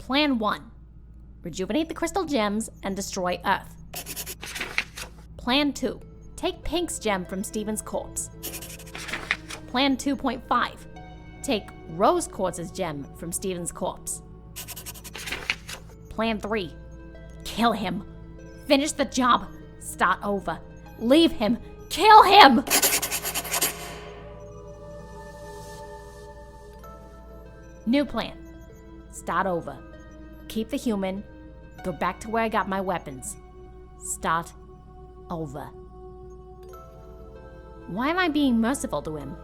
Plan 1. Rejuvenate the crystal gems and destroy Earth. Plan 2. Take Pink's gem from Steven's corpse. Plan 2.5. Take Rose Quartz's gem from Steven's corpse. Plan 3. Kill him. Finish the job. Start over. Leave him. Kill him! New plan. Start over. Keep the human. Go back to where I got my weapons. Start over. Why am I being merciful to him?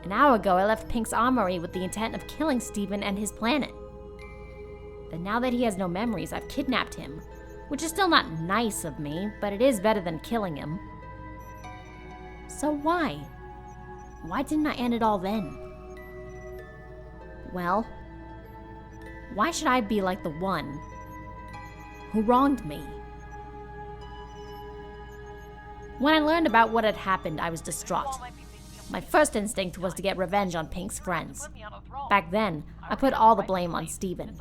An hour ago, I left Pink's armory with the intent of killing Steven and his planet. But now that he has no memories, I've kidnapped him, which is still not nice of me, but it is better than killing him. So why? Why didn't I end it all then? Well, why should I be like the one who wronged me? When I learned about what had happened, I was distraught. My first instinct was to get revenge on Pink's friends. Back then, I put all the blame on Steven.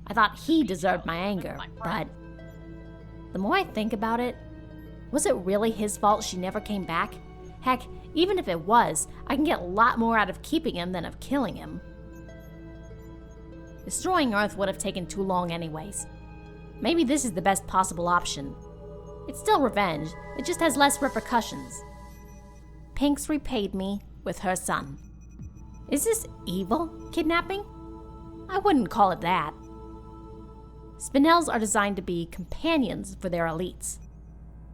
I thought he deserved my anger, but the more I think about it, was it really his fault she never came back? Heck, even if it was, I can get a lot more out of keeping him than of killing him. Destroying Earth would have taken too long anyways. Maybe this is the best possible option. It's still revenge, it just has less repercussions. Pink's repaid me with her son. Is this evil kidnapping? I wouldn't call it that. Spinels are designed to be companions for their elites.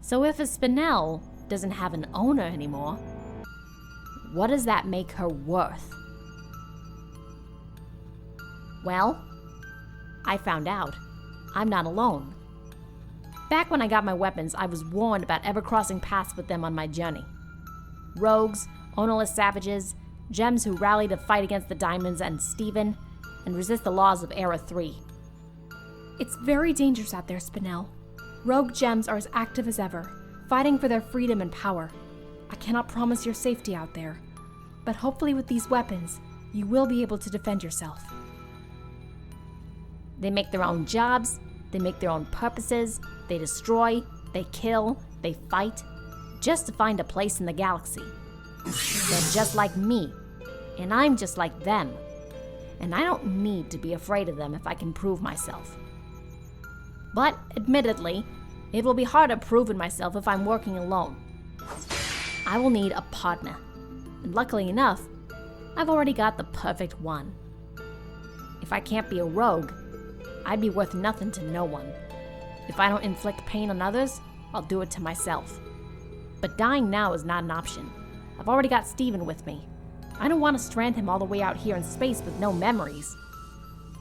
So if a Spinel doesn't have an owner anymore, what does that make her worth? Well, I found out. I'm not alone. Back when I got my weapons, I was warned about ever crossing paths with them on my journey. Rogues, ownerless savages, gems who rally to fight against the diamonds and Steven, and resist the laws of Era 3. It's very dangerous out there, Spinel. Rogue gems are as active as ever, fighting for their freedom and power. I cannot promise your safety out there, but hopefully with these weapons, you will be able to defend yourself. They make their own jobs, they make their own purposes, they destroy, they kill, they fight, just to find a place in the galaxy. They're just like me, and I'm just like them. And I don't need to be afraid of them if I can prove myself. But, admittedly, it will be harder proving myself if I'm working alone. I will need a partner, and luckily enough, I've already got the perfect one. If I can't be a rogue, I'd be worth nothing to no one. If I don't inflict pain on others, I'll do it to myself. But dying now is not an option. I've already got Steven with me. I don't want to strand him all the way out here in space with no memories.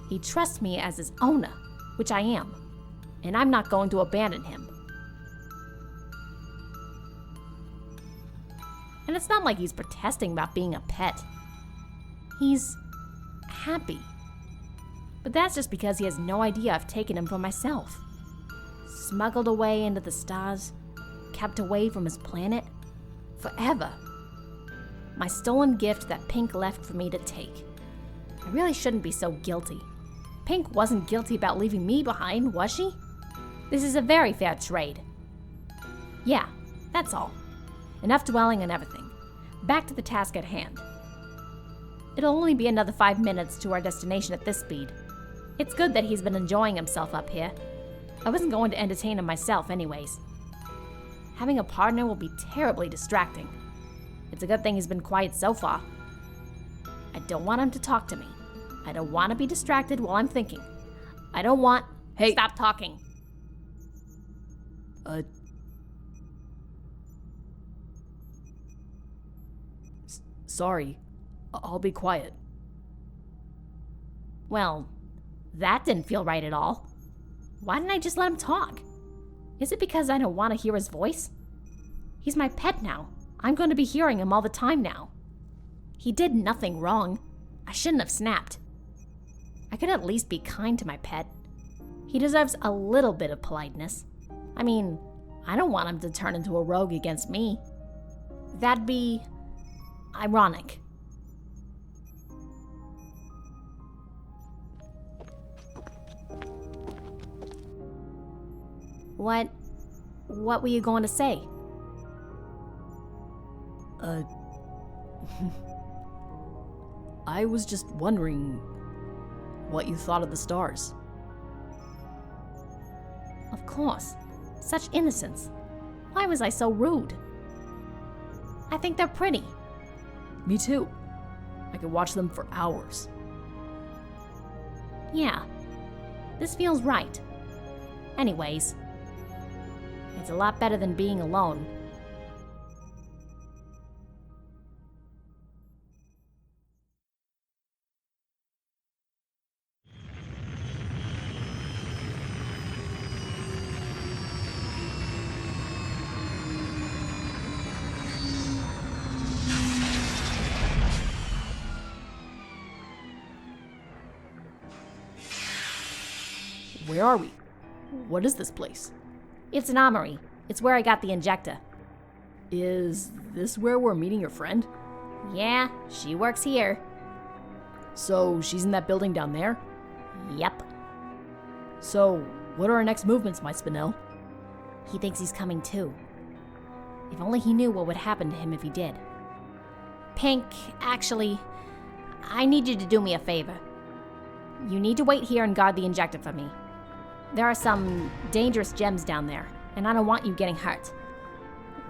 He trusts me as his owner, which I am, and I'm not going to abandon him. And it's not like he's protesting about being a pet. He's happy. But that's just because he has no idea I've taken him for myself. Smuggled away into the stars, kept away from his planet, forever. My stolen gift that Pink left for me to take. I really shouldn't be so guilty. Pink wasn't guilty about leaving me behind, was she? This is a very fair trade. Yeah, that's all. Enough dwelling on everything. Back to the task at hand. It'll only be another 5 minutes to our destination at this speed. It's good that he's been enjoying himself up here. I wasn't going to entertain him myself anyways. Having a partner will be terribly distracting. It's a good thing he's been quiet so far. I don't want him to talk to me. I don't want to be distracted while I'm thinking. I don't want... Hey! Stop talking! Sorry. I'll be quiet. Well, that didn't feel right at all. Why didn't I just let him talk? Is it because I don't want to hear his voice? He's my pet now. I'm going to be hearing him all the time now. He did nothing wrong. I shouldn't have snapped. I could at least be kind to my pet. He deserves a little bit of politeness. I mean, I don't want him to turn into a rogue against me. That'd be ironic. What were you going to say? I was just wondering what you thought of the stars. Of course. Such innocence. Why was I so rude? I think they're pretty. Me too. I could watch them for hours. Yeah. This feels right. Anyways, it's a lot better than being alone. Where are we? What is this place? It's an armory. It's where I got the injector. Is this where we're meeting your friend? Yeah, she works here. So she's in that building down there? Yep. So what are our next movements, my Spinel? He thinks he's coming too. If only he knew what would happen to him if he did. Pink, actually, I need you to do me a favor. You need to wait here and guard the injector for me. There are some dangerous gems down there, and I don't want you getting hurt.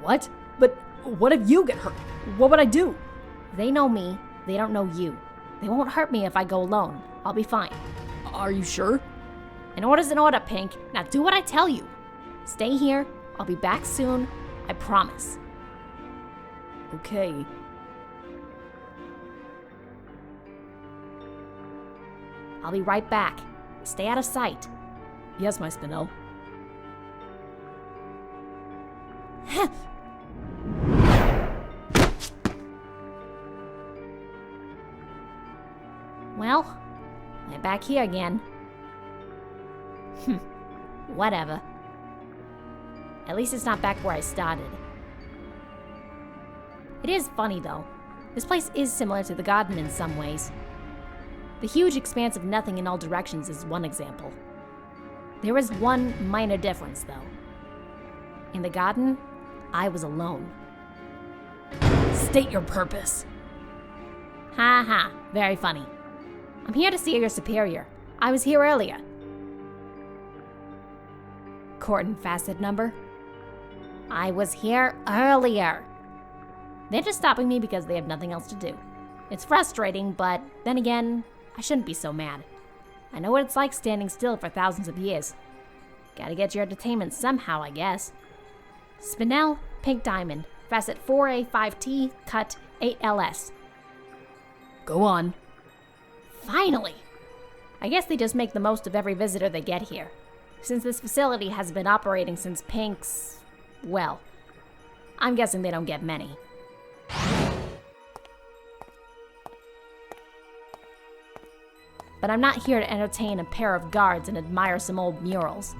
What? But what if you get hurt? What would I do? They know me, they don't know you. They won't hurt me if I go alone. I'll be fine. Are you sure? An order's an order, Pink. Now do what I tell you. Stay here. I'll be back soon. I promise. Okay. I'll be right back. Stay out of sight. Yes, my Spinel. Well, I'm back here again. Whatever. At least it's not back where I started. It is funny, though. This place is similar to the garden in some ways. The huge expanse of nothing in all directions is one example. There is one minor difference, though. In the garden, I was alone. State your purpose. Ha ha, very funny. I'm here to see your superior. I was here earlier. Court and facet number? I was here earlier. They're just stopping me because they have nothing else to do. It's frustrating, but then again, I shouldn't be so mad. I know what it's like standing still for thousands of years. Gotta get your entertainment somehow, I guess. Spinel, Pink Diamond, facet 4A5T, cut 8LS. Go on. Finally! I guess they just make the most of every visitor they get here. Since this facility has been operating since Pink's... well, I'm guessing they don't get many. But I'm not here to entertain a pair of guards and admire some old murals.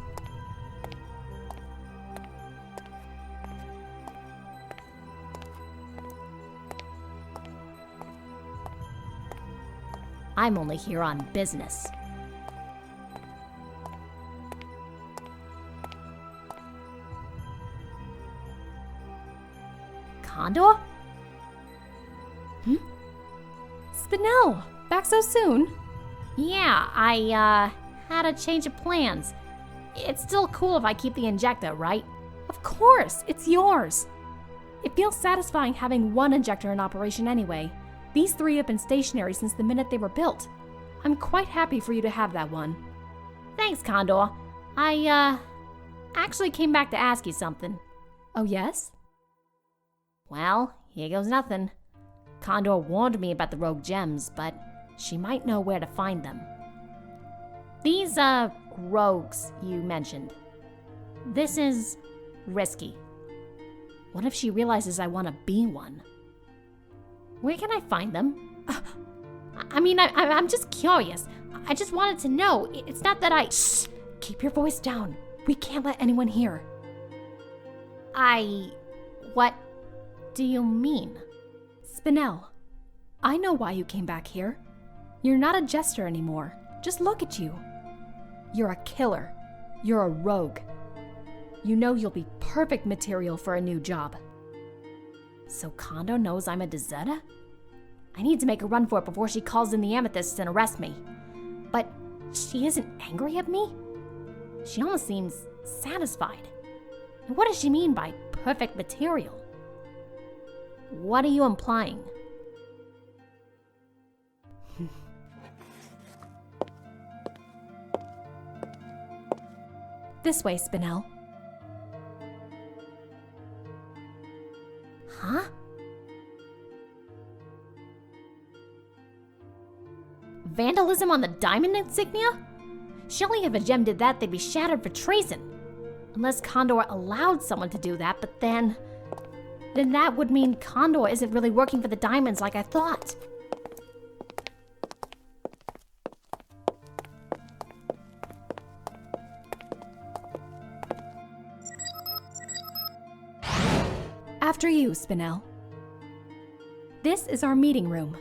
I'm only here on business. Condor? Spinel, back so soon? Yeah, I had a change of plans. It's still cool if I keep the injector, right? Of course, it's yours. It feels satisfying having one injector in operation anyway. These three have been stationary since the minute they were built. I'm quite happy for you to have that one. Thanks, Condor. I, actually came back to ask you something. Oh, yes? Well, here goes nothing. Condor warned me about the rogue gems, but she might know where to find them. These, rogues you mentioned. This is risky. What if she realizes I want to be one? Where can I find them? I'm just curious. I just wanted to know. It's not that I... Shh! Keep your voice down. We can't let anyone hear. What do you mean? Spinel, I know why you came back here. You're not a jester anymore. Just look at you. You're a killer. You're a rogue. you know you'll be perfect material for a new job. So Condor knows I'm a deserter? I need to make a run for it before she calls in the amethysts and arrests me. But she isn't angry at me? She almost seems satisfied. And what does she mean by perfect material? What are you implying? This way, Spinel. Huh? Vandalism on the diamond insignia? Surely if a gem did that, they'd be shattered for treason. Unless Condor allowed someone to do that, but then that would mean Condor isn't really working for the diamonds like I thought. After you, Spinel. This is our meeting room.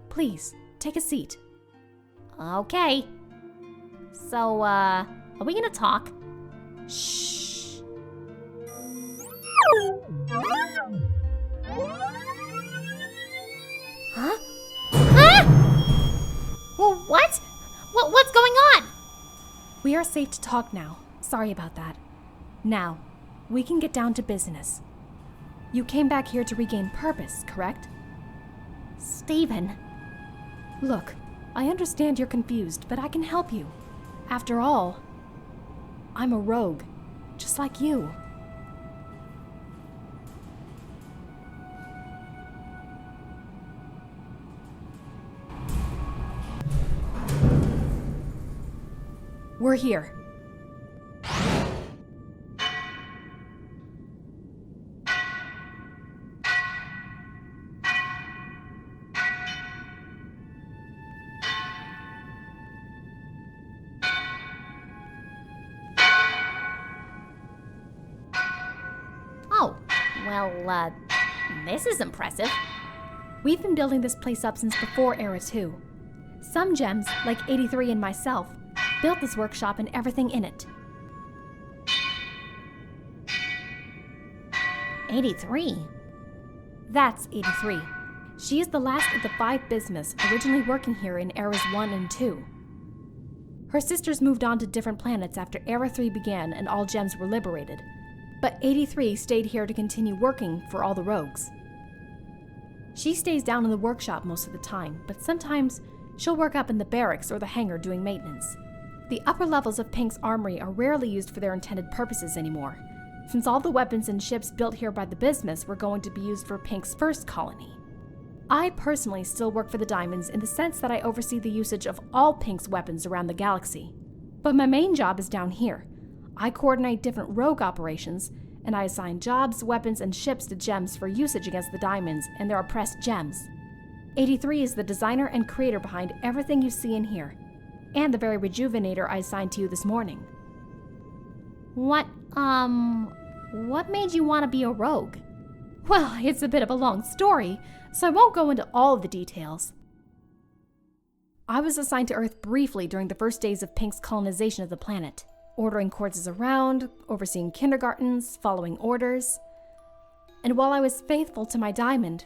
Please, take a seat. Okay. So, are we gonna talk? Shh. Huh? Huh? Well, what? What's going on? We are safe to talk now. Sorry about that. Now, we can get down to business. You came back here to regain purpose, correct? Steven. Look, I understand you're confused, but I can help you. After all, I'm a rogue, just like you. We're here. Oh, well, this is impressive. We've been building this place up since before Era 2. Some gems, like 83 and myself, built this workshop and everything in it. 83? That's 83. She is the last of the 5 bismuths originally working here in Eras 1 and 2. Her sisters moved on to different planets after Era 3 began and all gems were liberated. But 83 stayed here to continue working for all the rogues. She stays down in the workshop most of the time, but sometimes she'll work up in the barracks or the hangar doing maintenance. The upper levels of Pink's armory are rarely used for their intended purposes anymore, since all the weapons and ships built here by the bismuths were going to be used for Pink's first colony. I personally still work for the Diamonds in the sense that I oversee the usage of all Pink's weapons around the galaxy. But my main job is down here. I coordinate different rogue operations, and I assign jobs, weapons, and ships to gems for usage against the Diamonds and their oppressed gems. 83 is the designer and creator behind everything you see in here, and the very rejuvenator I assigned to you this morning. What made you want to be a rogue? Well, it's a bit of a long story, so I won't go into all of the details. I was assigned to Earth briefly during the first days of Pink's colonization of the planet, ordering courses around, overseeing kindergartens, following orders. And while I was faithful to my diamond,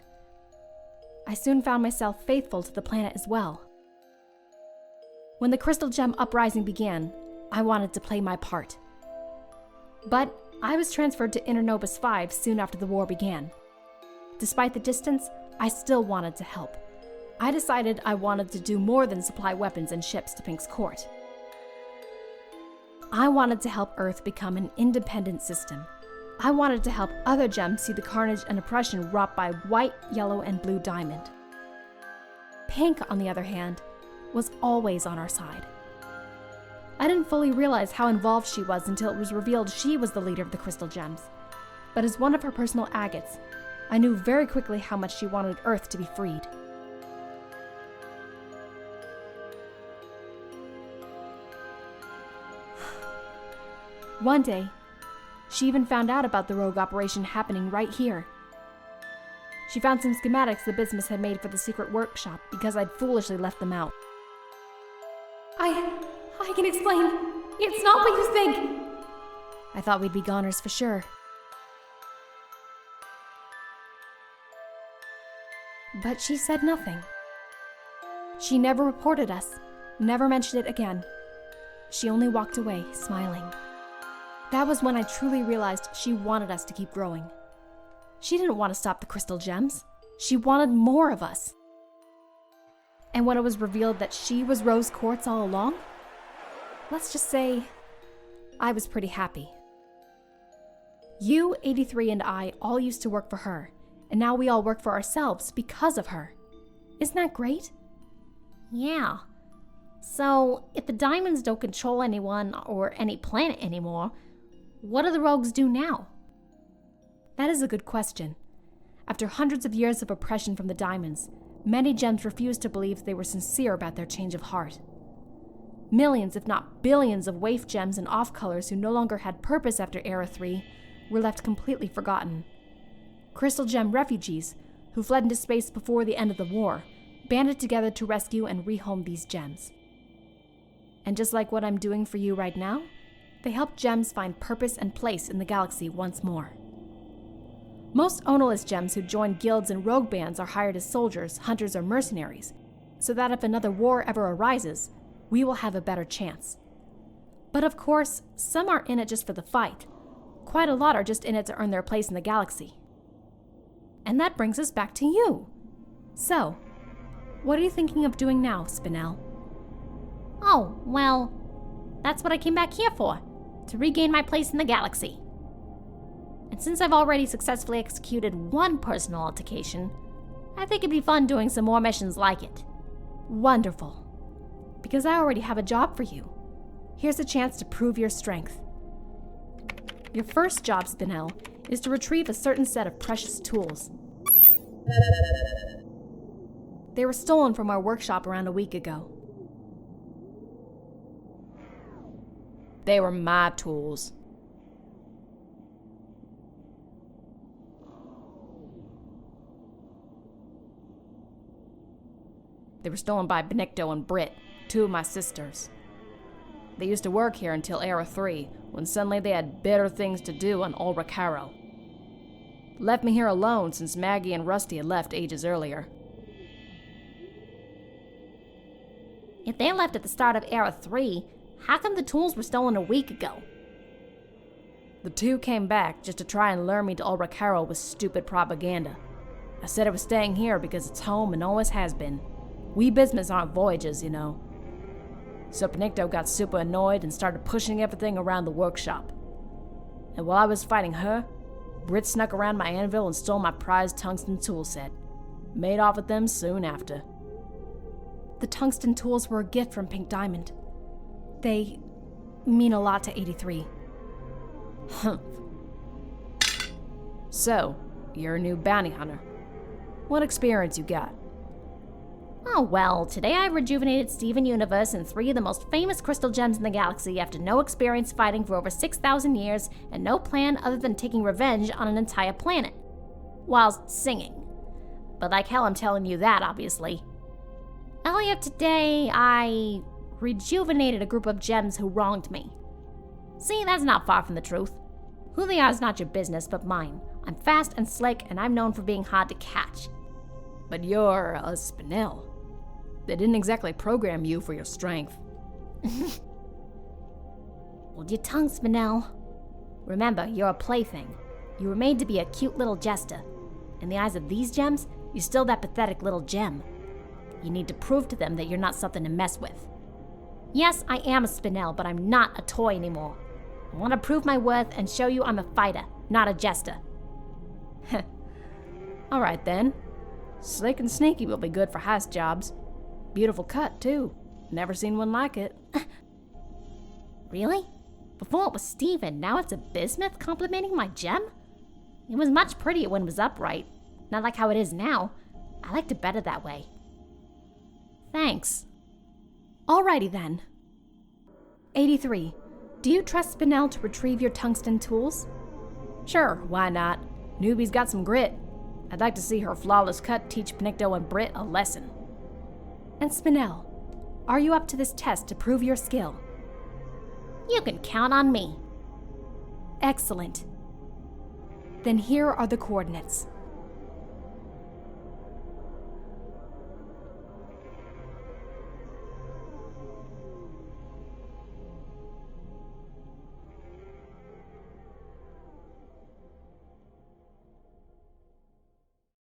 I soon found myself faithful to the planet as well. When the Crystal Gem Uprising began, I wanted to play my part. But I was transferred to Internobus 5 soon after the war began. Despite the distance, I still wanted to help. I decided I wanted to do more than supply weapons and ships to Pink's court. I wanted to help Earth become an independent system. I wanted to help other gems see the carnage and oppression wrought by white, yellow, and blue diamond. Pink, on the other hand, was always on our side. I didn't fully realize how involved she was until it was revealed she was the leader of the Crystal Gems. But as one of her personal agates, I knew very quickly how much she wanted Earth to be freed. One day, she even found out about the rogue operation happening right here. She found some schematics the bismuths had made for the secret workshop because I'd foolishly left them out. I can explain. It's not what you think. I thought we'd be goners for sure. But she said nothing. She never reported us, never mentioned it again. She only walked away, smiling. That was when I truly realized she wanted us to keep growing. She didn't want to stop the crystal gems. She wanted more of us. And when it was revealed that she was Rose Quartz all along, let's just say I was pretty happy. You, 83, and I all used to work for her, and now we all work for ourselves because of her. Isn't that great? Yeah. So, if the diamonds don't control anyone or any planet anymore, what do the rogues do now? That is a good question. After hundreds of years of oppression from the diamonds, many gems refused to believe they were sincere about their change of heart. Millions, if not billions, of waif gems and off-colors who no longer had purpose after Era 3 were left completely forgotten. Crystal gem refugees, who fled into space before the end of the war, banded together to rescue and rehome these gems. And just like what I'm doing for you right now, they help gems find purpose and place in the galaxy once more. Most ownerless gems who join guilds and rogue bands are hired as soldiers, hunters, or mercenaries, so that if another war ever arises, we will have a better chance. But of course, some aren't in it just for the fight. Quite a lot are just in it to earn their place in the galaxy. And that brings us back to you. So, what are you thinking of doing now, Spinel? Oh, well, that's what I came back here for, to regain my place in the galaxy. And since I've already successfully executed one personal altercation, I think it'd be fun doing some more missions like it. Wonderful. Because I already have a job for you. Here's a chance to prove your strength. Your first job, Spinel, is to retrieve a certain set of precious tools. They were stolen from our workshop around a week ago. They were my tools. They were stolen by Benicto and Britt, two of my sisters. They used to work here until Era 3, when suddenly they had better things to do on Ulricaro. Left me here alone since Maggie and Rusty had left ages earlier. If they left at the start of Era 3, how come the tools were stolen a week ago? The two came back just to try and lure me to Ulricaro with stupid propaganda. I said I was staying here because it's home and always has been. We business aren't voyages, you know. So Benicto got super annoyed and started pushing everything around the workshop. And while I was fighting her, Britt snuck around my anvil and stole my prized tungsten tool set. Made off with them soon after. The tungsten tools were a gift from Pink Diamond. They mean a lot to 83. Humph. So, you're a new bounty hunter. What experience you got? Oh well, today I rejuvenated Steven Universe and 3 of the most famous crystal gems in the galaxy after no experience fighting for over 6,000 years and no plan other than taking revenge on an entire planet. While singing. But like hell I'm telling you that, obviously. Earlier today, I rejuvenated a group of gems who wronged me. See, that's not far from the truth. Who they are is not your business, but mine. I'm fast and slick, and I'm known for being hard to catch. But you're a Spinel. They didn't exactly program you for your strength. Hold your tongue, Spinel. Remember, you're a plaything. You were made to be a cute little jester. In the eyes of these gems, you're still that pathetic little gem. You need to prove to them that you're not something to mess with. Yes, I am a Spinel, but I'm not a toy anymore. I want to prove my worth and show you I'm a fighter, not a jester. Alright then. Slick and sneaky will be good for heist jobs. Beautiful cut, too. Never seen one like it. Really? Before it was Steven, now it's a bismuth complimenting my gem? It was much prettier when it was upright. Not like how it is now. I liked it better that way. Thanks. Alrighty then. 83. Do you trust Spinel to retrieve your tungsten tools? Sure, why not? Newbie's got some grit. I'd like to see her flawless cut teach Benicto and Britt a lesson. And Spinel, are you up to this test to prove your skill? You can count on me. Excellent. Then here are the coordinates.